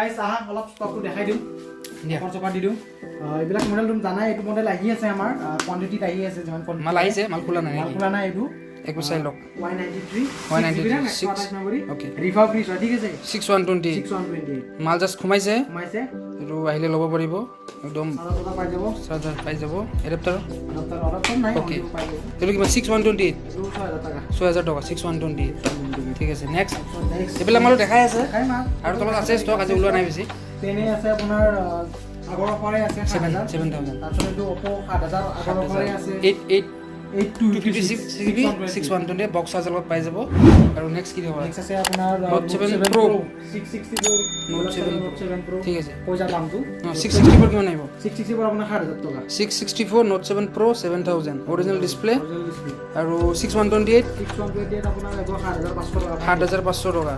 guys আহা অলপ ষ্টকটো দেখাই দিম খৰচকা দি দিওঁ এইবিলাক মডেল তুমি জানাই এইটো মডেল আহি আছে আমাৰ কোৱান্টিটিত আহি আছে যেন মাল আহিছে মাল খোলা নাই এইটো একবার চাই লওক Y93 ওকে রিফাও ফ্রি ঠিক আছে 6128 মাল জাস্ট ঘুমাইছে এটো আহিলে লব পাৰিব একদম সাদা পাই যাব এডাপ্টাৰ নাই ওকে এটো কিমান 6128 6000 টাকা 6128 ঠিক আছে নেক্সট এবেলা মাল দেখাই আছে আৰু তলত আছে ষ্টক আজি ওলোৱা নাই বেছি তেনে আছে আপোনাৰ আগৰ পৰে আছে 7000 তাৰপিছত এইটো Oppo 7000 আগৰ পৰে আছে 620 বক্স চাৰ্জাৰ লগত পাই যাব আৰু নেক্সট কি হ'ব নেক্সট আছে আপোনাৰ Note 7 Pro 664 Note 7 Pro ঠিক আছে পইচা দামটো 664 কিমান আহিব 664 আপোনাৰ 7000 টকা 664 Note 7 Pro 7000 অৰিজিনেল ডিসপ্লে আৰু 6128 আপোনাৰ 7500 টকা 7500 টকা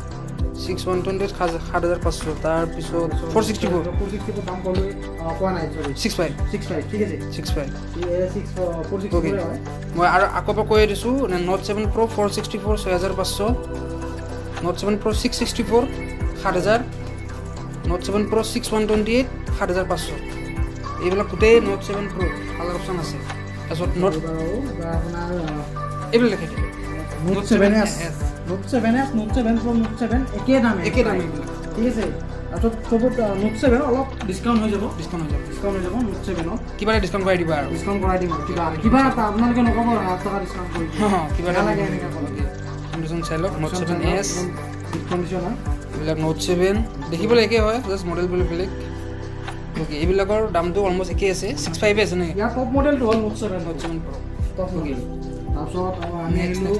6128 7500 তাৰ পিছত 464 দাম ক'লৈ কোৱা নাই সৰি 65 ঠিক আছে 65 464 হয় মই আৰু আকৌ কৈ দিছো Note 7 Pro 464 6500 Note 7 Pro 664 7000 Note 7 Pro 6128 7500 এইবিলাক গোটেই Note 7 Pro কালাৰ অপচন আছে তাৰপিছত Note আপোনাৰ এইবিলাক লিখি দিম Note 7s Note 7s Note 7 Pro Note 7 একে দামে ঠিক আছে আচ্ছা সবত Note 7 অলপ ডিসকাউন্ট হৈ যাব Note 7 কিবা ডিসকাউন্ট কৰাই দিবা আৰু ডিসকাউন্ট কৰাই দিম কিবা আপোনালোকে নকব 1000 টকা ডিসকাউন্ট কৰি কিবা লাগে এনেকা কৰিব কন্ডিশন চাই লওক Note 7s কন্ডিশন এইবিলাক Note 7 দেখিবলৈ একে হয় জাস্ট মডেল বুলি বেলেগ ওকে এইবিলাকৰ দামটো অলমোস্ট একে আছে 65 আছে নে ইয়াৰ টপ মডেলটো হ'ল Note 7 Pro টপ মডেল তাৰপিছত আমি আনিলো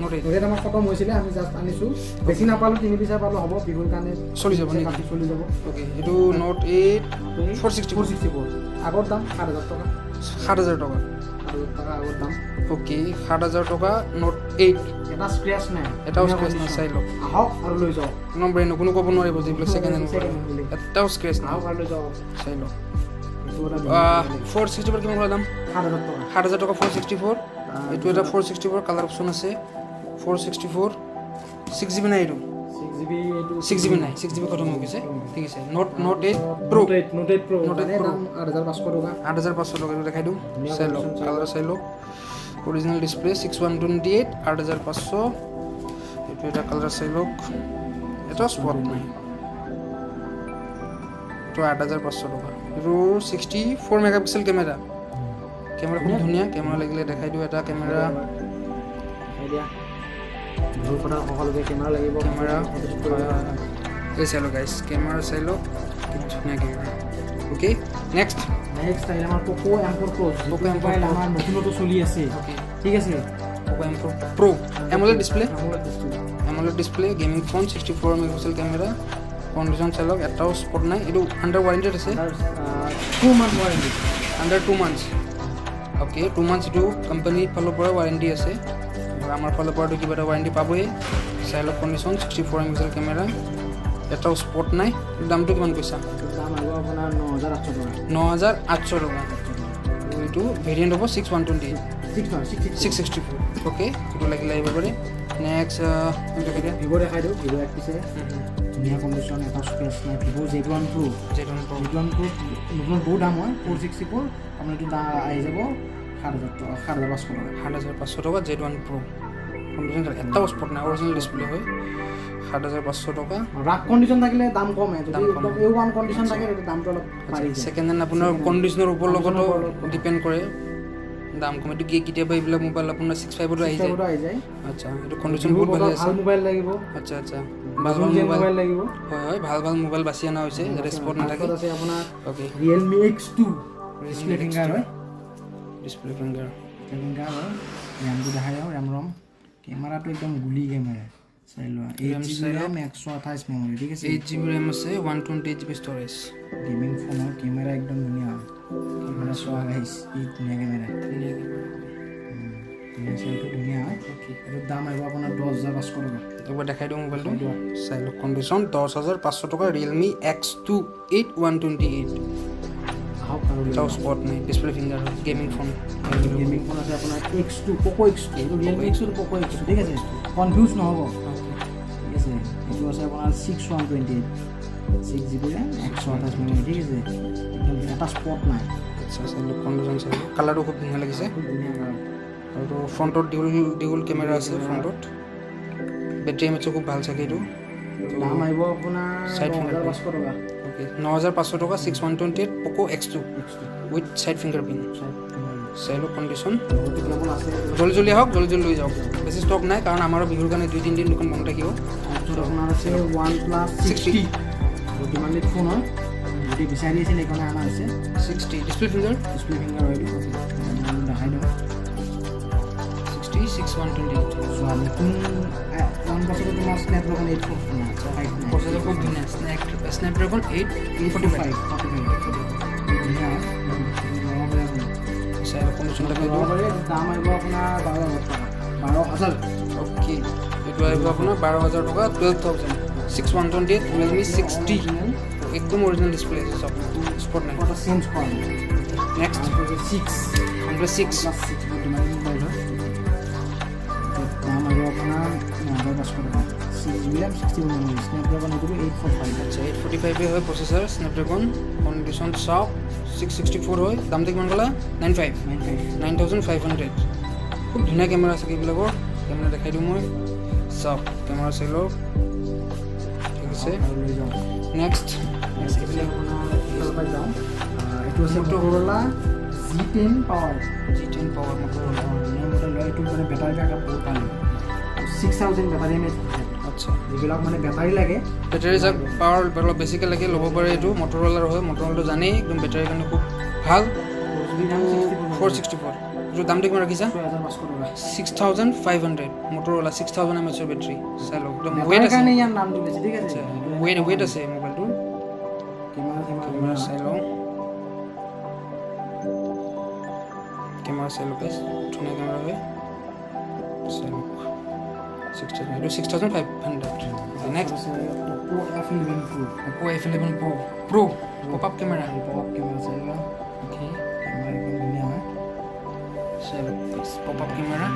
Note 8 আমাৰ খতম হৈছিলে আমি জাস্ট আনিছো বেছি নাপালো 3 পিছা পালো হ'ব বিহুৰ কাৰণে চলি যাব নে চলি যাব ওকে এটো Note 8 464 আগৰ দাম 7000 টকা 7000 টকা আগৰ দাম ওকে 7000 টকা Note 8 এটা স্ক্ৰ্যাচ নাই এটাও স্ক্ৰ্যাচ নাই চাই লওক আহক আৰু লৈ যাওক নম্বৰ এনে কোনো ক'ব নোৱাৰিব যে এইবিলাক সেকেন্ড হ্যান্ড এটাও স্ক্ৰ্যাচ নাই আহক আৰু লৈ যাওক চাই লওক 464 কিমান দাম 7000 টকা 7000 টকা 464 এইটো এটা 464 কালাৰ অপচন আছে 464 6GB নাই এইটো 6GB নাই 6GB খতম হৈ গৈছে ঠিক আছে Note 8 Pro Note 8 Pro দাম 8500 টকা 8500 টকা এটা দেখাই দিওঁ চাই লওক কালাৰ চাই লওক অৰিজিনেল ডিসপ্লে 6128 8500 এইটো এটা কালাৰ চাই লওক এটা স্পট নাই তো 8500 টকা এইটো 64 মেগাপিক্সেল কেমেৰা খুব ধুনীয়া কেমেৰা লাগিলে দেখাই দিওঁ এটা কেমেৰা আইডিয়া ভাল ফটো সকলোকে কেমেৰা লাগিব কেমেৰা এই চাই লওক গাইছ কেমেৰা চাই লওক কি ধুনীয়া কেমেৰা ওকে নেক্সট আহিলে আমাৰ Poco M4 Pro মোবাইল আমাৰ নতুনটো চলি আছে ঠিক আছে Poco M4 Pro AMOLED display gaming phone 64 megapixel camera condition চাই লওক এটাও স্পট নাই এইটো আন্ডাৰ ওয়াৰেন্টি আছে 2 month warranty under 2 months okay 2 months এইটো কোম্পানীৰ ফালৰ পৰা ওয়াৰেন্টি আছে আৰু আমাৰ ফালৰ পৰা কিবা এটা ওয়াৰেন্টি পাবই চাই লওক কন্ডিশন 64 মেগাপিক্সেল কেমেৰা এটাও স্পট নাই দামটো কিমান কৈছা দাম আহিব আপোনাৰ 9800 টকা 9800 টকা এইটো ভেৰিয়েন্ট হ'ব 664 ওকে এইটো লাগিলে আহিব পাৰে নেক্সট ভিভো দেখাই দিওঁ ভিভো এক পিছে ধুনীয়া কন্ডিশন এটা স্পেচ নাই ভিভো Z1 Pro নতুন বহুত দাম হয় 464 আপোনাৰ এইটো আহি যাব 7500 টকা Z1 Pro কন্ডিশন এটাও স্পট নাই অৰিজিনেল ডিসপ্লে হয় 7500 টকা রাক কন্ডিশন থাকিলে দাম কমে যদি একদম A1 কন্ডিশন থাকে এটা দামটো অলপ বাঢ়ি যায় সেকেন্ড হ্যান্ড আপোনাৰ কন্ডিশনৰ ওপৰত লগতো ডিপেন্ড কৰে দাম কমে তো কি কিতিয়াবা এইবিলাক মোবাইল আপোনাৰ 65 ৰ আহি যায় আচ্ছা এটো কন্ডিশন বহুত ভাল আছে ভাল মোবাইল লাগিব আচ্ছা ভাল মোবাইল লাগিব হয় ভাল মোবাইল বাছি আনা হৈছে যাতে স্পট নাথাকে আছে আপোনাৰ okay Realme X2 display finger হয় RAM দেখাই আৰু RAM কেমেৰাটো একদম গুলি কেমেৰা চাই লোৱা 8GB RAM 128 মেমৰি ঠিক আছে 8GB RAM আছে 128GB ষ্টৰেজ গেমিং ফোনৰ কেমেৰা একদম ধুনীয়া কেমেৰা চোৱা গাইছ এই ধুনীয়া কেমেৰা ধুনীয়া ওকে এৰ দাম আহিব আপোনাৰ 10500 টকা একবাৰ দেখাই দিওঁ মোবাইলটো চাই লওক কন্ডিশন 10500 টকা Realme X2 8128 এটাও স্পট নাই ডিসপ্লে ফিঙ্গার গেমিং ফোন আছে আপোনাৰ X2 Poco X2 Realme X2 Poco X2 ঠিক আছে কনফিউজ নহব ঠিক আছে এইটো আছে আপোনাৰ 6128 6GB RAM 128 মেমৰি ঠিক আছে একদম এটা স্পট নাই আচ্ছা চাই লওক কণ্ডিশ্যন চাই লওক কালাৰটো খুব ধুনীয়া লাগিছে খুব ধুনীয়া কালাৰ আৰু ফ্ৰণ্টত ডিউল কেমেৰা আছে ফ্ৰণ্টত বেটাৰী এমএচও খুব ভাল চাগে এইটো দাম আহিব আপোনাৰ 9500 টকা ওকে 9500 টকা 6128 পোকো X2 উইথ সাইড ফিংগাৰপ্ৰিণ্ট চাই লওক কণ্ডিশ্যন কেবল আছে জলদি জলদি আহক জলদি জলদি লৈ যাওক বেছি ষ্টক নাই কাৰণ আমাৰো বিহুৰ কাৰণে 2-3 দিন দোকান বন্ধ থাকিব তাৰপিছত আপোনাৰ আছে OnePlus 60 ডিমাণ্ডেড ফোন হয় যদি বিচাৰি আছিল এইখনে আনা হৈছে 60 ডিসপ্লে ফিঙ্গাৰ হয় দেখাই দিওঁ 60 6128 so নতুন OnePlus তোমাৰ স্ন্যাপড্ৰাগন 845 প্ৰসেসৰ খুব ধুনীয়া স্ন্যাপড্ৰাগন 845 ধুনীয়া চাই কণ্ডিশ্যনটা কৈ দিওঁ দাম আহিব আপোনাৰ 12000 ওকে এইটো আহিব আপোনাৰ 12000 টকা 12000 6128 Realme 60 একদম অৰিজিনাল ডিসপ্লে আছে সব স্পট নাই এটা চেঞ্জ কৰা নেক্সট 6 আমৰা 6 ডিমাইন মোবাইল হয় দাম আহিব আপোনাৰ 9500 টকা 6GB RAM 60 মেমৰি স্ন্যাপড্রাগন এইটো 845 আচ্ছা 845 হয় প্রসেসর স্ন্যাপড্রাগন কন্ডিশন সব 664 হয় দাম কিমান কলা 9500 খুব ধুনীয়া কেমেৰা আছে এইবিলাকৰ কেমেৰা দেখাই দিওঁ মই সব কেমেৰা চাই লওক ঠিক আছে লৈ যাওঁ নেক্সট এইবিলাক আপোনাৰ পাই যাওঁ এইটো আছে Motorola G10 power G10 power Motorola model লয় এইটো মানে বেটাৰী বেকআপ বহুত ভাল 6000 বেটাৰী এমএচ আচ্ছা যিবিলাক মানে বেটাৰী লাগে বেটাৰী যাক পাৱাৰ অলপ বেছিকৈ লাগে ল'ব পাৰে এইটো মটৰলাৰ হয় মটৰলাটো জানেই একদম বেটাৰীৰ কাৰণে খুব ভাল 464 এইটো দাম কিমান ৰাখিছা 6500 মটৰলা 6000 mAhৰ বেটাৰী চাই লওক একদম ৱেট আছে কাৰণে ইয়াৰ নামটো বেছি ঠিক আছে ৱেট আছে মোবাইলটো কেমেৰা চাই লওঁ কেমেৰা চাই লওক ধুনীয়া কেমেৰা হয় চাই লওক 6500 next Oppo F11 Pro pop-up camera চাই লওক okay কেমেৰা একদম ধুনীয়া হয় চাই লওক pop-up camera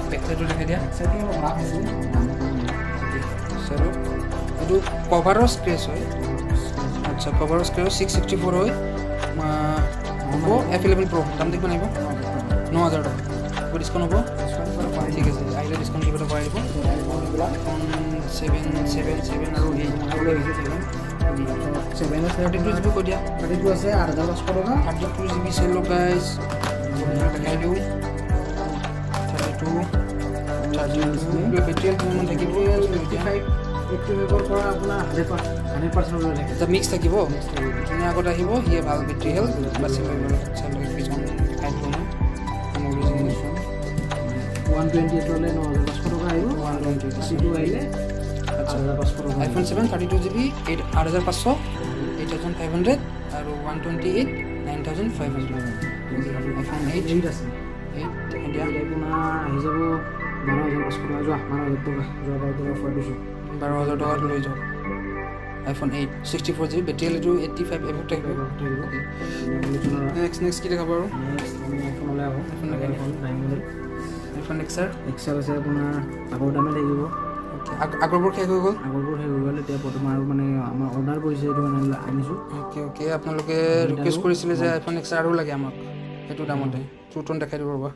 বেক সাইডটো দেখাই দিয়া এক্সাইটমেণ্ট ৰাখ আছে চাই লওক এইটো কভাৰৰ স্ক্ৰেচ হয় আচ্ছা কভাৰৰ স্ক্ৰেচ 664 হয় Oppo F11 Pro দাম কিমান আহিব 9000 টকা ডিসকাউন্ট হ'ব ঠিক আছে আহিলে ডিসকাউন্ট কিবা এটা পাই দিব iPhone 7 আৰু 8 32 GB কৈ দিয়া 32 আছে 8500 টকা 32 GB চাই লওক গাইজ দেখাই দিওঁ 32 বেটেৰী কিমান থাকিব 85 পৰা আপোনাৰ 100% লৈ থাকে এটা মিক্স থাকিব ধুনীয়া আগত আহিব সিয়ে ভাল বেটেৰী হেল্থ বাছি লৈ গ'ল চাই লওক কিছুমান আইফোন অৰিজিনেল 128 ল'লে 9500 টকা আহিব 122 আহিলে 8500 টকা iPhone 7 32 GB 8500 8500 আৰু 128 9500 iPhone 8 আছে 8 ইণ্ডিয়া আপোনাৰ আহি যাব 12500 টকা যোৱা 12000 টকা যোৱা বাৰ পৰা অফাৰ দিছোঁ 12000 টকাত লৈ যাওক iPhone 8 64 GB বেটেৰী হেল্থটো 85 এভো থাকিব নেক্সট কি দেখাব আৰু আইফোনলৈ আহোঁ আইফোন XR আছে আপোনাৰ আগৰ দামে থাকিব আগৰবোৰ শেষ হৈ গ'ল আগৰবোৰ শেষ হৈ গ'ল এতিয়া বৰ্তমান আৰু মানে আমাৰ অৰ্ডাৰ কৰিছে এইটো মানে আনিছোঁ অ'কে আপোনালোকে ৰিকুৱেষ্ট কৰিছিলে যে iPhone XR আৰু লাগে আমাক সেইটো দামতে টুটন দেখাই দিব ৰ'বা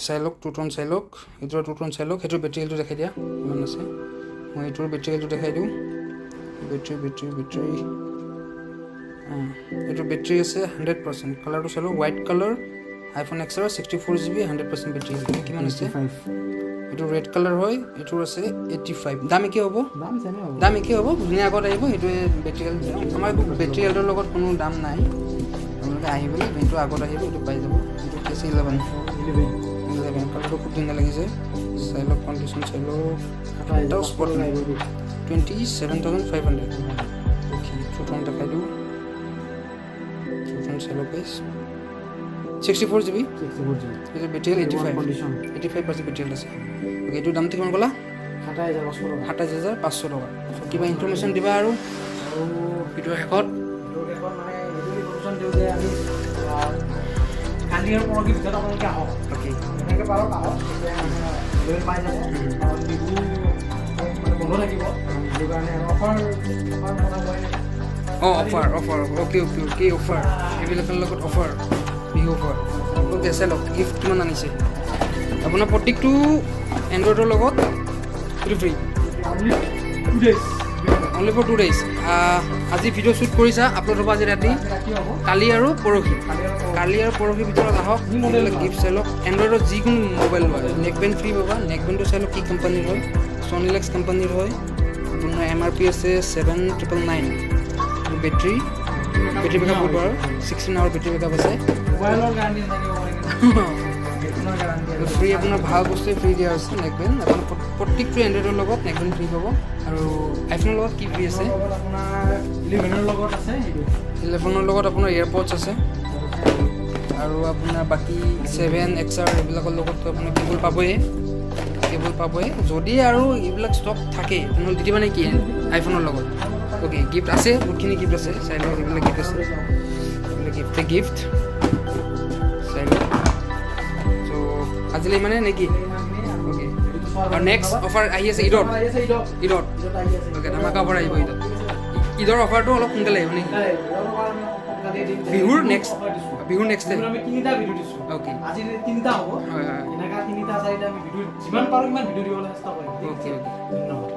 চাই লওক টুটন চাই লওক এইটোৰ টুটন চাই লওক সেইটোৰ বেটেৰী হেল্থটো দেখাই দিয়া কিমান আছে মই এইটোৰ বেটেৰী হেল্থটো দেখাই দিওঁ বেটেৰী এইটো বেটেৰী আছে 100% কালাৰটো চাই লওক white colour iPhone XR 64 GB 100% battery কিমান আছে এইটো ৰেড কালাৰ হয় এইটোৰ আছে 85 দাম কি হ'ব দাম কি হ'ব ধুনীয়া আগত আহিব এইটোৱে বেটেৰী হেল্থ আমাৰ বেটেৰী হেল্থৰ লগত কোনো দাম নাই আপোনালোকে আহিবলৈ এইটো আগত আহিব এইটো পাই যাব এইটো কেছ 11 কালাৰটো খুব ধুনীয়া লাগিছে চাই লওক কণ্ডিশ্যন চাই লওক এটাও স্পট নাই 27500 অ'কে টুটন দেখাই দিওঁ টুটন চাই লওক গাইছ 64 GB এইটো বেটেৰী 85% বেটেৰী আছে অ'কে এইটোৰ দামটো কিমান ক'লা 27500 টকা কিবা ইনফৰমেশ্যন দিবা আৰু ভিডিঅ'ৰ শেষত কালি আৰু পৰহি ভিতৰত আপোনালোকে আহক অ'কে এনেকৈ পাৰক আহক পাই যাব বিহু মানে বন্ধ থাকিব সেইটো কাৰণে অফাৰ কথা কয় অঁ অফাৰ অ'কে অফাৰ এইবিলাকৰ লগত অফাৰ বিহু অফাৰ ওকে চাওক গিফ্ট কিমান আনিছে আপোনাৰ প্ৰত্যেকটো এণ্ড্ৰইডৰ লগত ফ্ৰী অনলি ফৰ 2 days আজি ভিডিঅ' শ্বুট কৰিছা আপলোড হ'ব আজি ৰাতি কালি আৰু পৰহি ভিতৰত আহক গিফ্ট চাই লওক এণ্ড্ৰইডৰ যিকোনো মোবাইল লয় নেকবেণ্ড ফ্ৰী পাবা নেকবেণ্ডটো চাই লওক কি কোম্পানীৰ হয় ছনিলেক্স কোম্পানীৰ হয় আপোনাৰ MRP আছে 7999 বেটাৰী বেকআপ বহুত বাৰু 16 আৱাৰ বেটাৰী বেকআপ আছে মোবাইলৰ গাৰাণ্টি থাকিব ফ্ৰী আপোনাৰ ভাল বস্তুৱে ফ্ৰী দিয়া হৈছে নেকবেণ্ড আপোনাৰ প্ৰত্যেকটো এণ্ড্ৰইডৰ লগত নেকবেণ্ড ফ্ৰী পাব আৰু আইফোনৰ লগত কি ফ্ৰী আছে আপোনাৰ 11ৰ লগত আছে 11ৰ লগত আপোনাৰ এয়াৰপডছ আছে আৰু আপোনাৰ বাকী 7 XR এইবিলাকৰ লগততো আপুনি কেবল পাবই যদি আৰু এইবিলাক ষ্টক থাকে তেনেহ'লে দি দিবা নেকি আইফোনৰ লগত অ'কে গিফ্ট আছে বহুতখিনি গিফ্ট আছে চাই লওক এইবিলাক গিফ্ট আছে এইবিলাক গিফ্ট চাই লওক চ' আজিলৈ মানে নেকি অ'কে আৰু নেক্সট অফাৰ আহি আছে ঈদত অ'কে ধামাকা অফাৰ আহিব ঈদৰ অফাৰটো অলপ সোনকালে আহিব নেকি বিহুৰ নেক্সট আমি তিনিটা ভিডিঅ' দিছোঁ অ'কে আজি তিনিটা হ'ব হয় এনেকা তিনিটা চাৰিটা আমি ভিডিঅ' যিমান পাৰোঁ ইমান ভিডিঅ' দিবলৈ চেষ্টা কৰিম অ'কে ধন্যবাদ